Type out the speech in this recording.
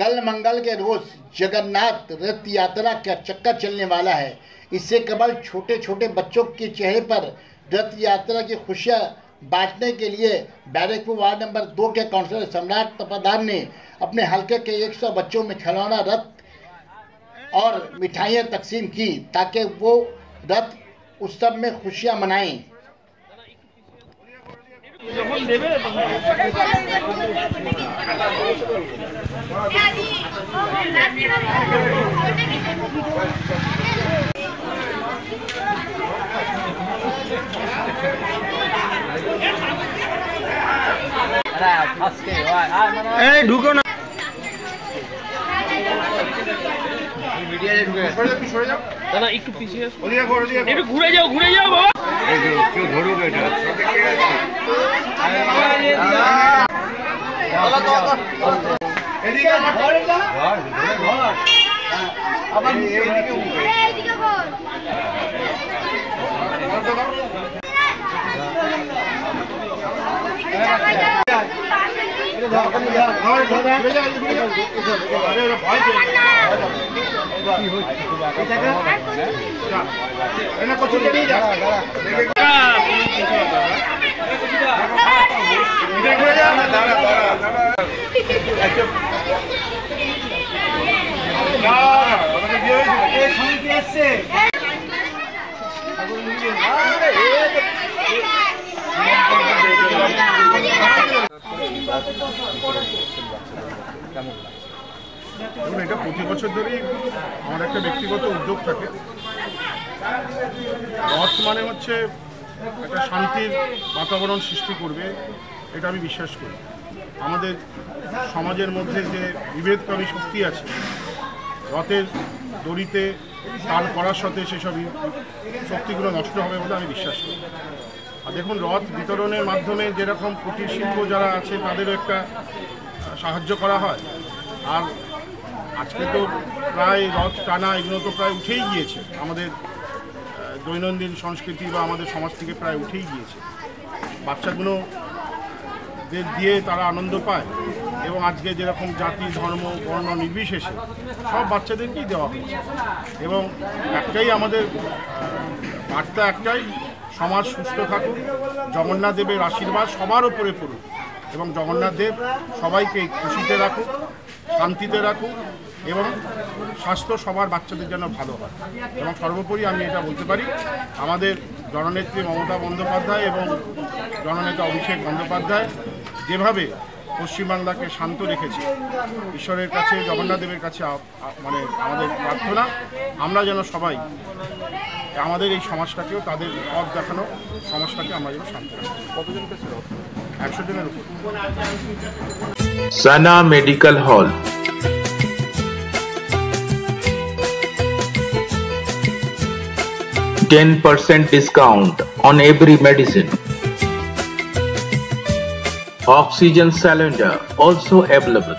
कल मंगल के रोज जगन्नाथ रथ यात्रा का चक्का चलने वाला है। इससे केवल छोटे छोटे बच्चों के चेहरे पर रथ यात्रा की खुशियां बांटने के लिए बरकपुर वार्ड नंबर 2 के काउंसलर समराट तपदार ने अपने हल्के के 100 बच्चों में खिलौना रथ और मिठाइयाँ तकसीम की ताकि वो रथ उत्सव में खुशियां मनाएं। ঢুকো না দাদা একটু পিছিয়ে একটু ঘুরে যাও বাবা কেউ ধরুক এটা এটা প্রতি বছর ধরেই আমার একটা ব্যক্তিগত উদ্যোগ থাকে। রথ মানে হচ্ছে একটা শান্তির বাতাবরণ সৃষ্টি করবে, এটা আমি বিশ্বাস করি। আমাদের সমাজের মধ্যে যে বিভেদকারী শক্তি আছে, রথের দড়িতে টান করার সাথে সেসব শক্তিগুলো নষ্ট হবে বলে আমি বিশ্বাস করি। আর দেখুন, রথ বিতরণের মাধ্যমে যেরকম কুটির শিল্প যারা আছে তাদেরও একটা সাহায্য করা হয়। আর আজকে তো প্রায় রথ টানা এগুলো তো প্রায় উঠেই গিয়েছে, আমাদের দৈনন্দিন সংস্কৃতি বা আমাদের সমাজ থেকে প্রায় উঠেই গিয়েছে। বাচ্চাগুলোদের দিয়ে তারা আনন্দ পায় এবং আজকে যেরকম জাতি ধর্ম বর্ণ নির্বিশেষে সব বাচ্চাদেরকেই দেওয়া হয়েছে। এবং একটাই আমাদের বার্তা, একটাই, সমাজ সুস্থ থাকুক, জগন্নাথ দেবের আশীর্বাদ সবার উপরে পড়ুক এবং জগন্নাথ দেব সবাইকে খুশিতে রাখুক, শান্তিতে রাখুক এবং স্বাস্থ্য সবার বাচ্চাদের যেন ভালো হয়। এবং সর্বোপরি আমি এটা বলতে পারি, আমাদের জননেত্রী মমতা বন্দ্যোপাধ্যায় এবং জননেতা অভিষেক বন্দ্যোপাধ্যায় যেভাবে পশ্চিমবাংলাকে শান্ত রেখেছে, ঈশ্বরের কাছে জগন্নাথ দেবের কাছে মানে আমাদের প্রার্থনা, আমরা যেন সবাই আমাদের এই সমাজটাকেও তাদের পথ দেখানো সমাজটাকে আমরা যেন শান্ত রাখি। কতজন কাছে 100 জনের উপর। সানা medical hall, 10% discount on every medicine. Oxygen cylinder also available.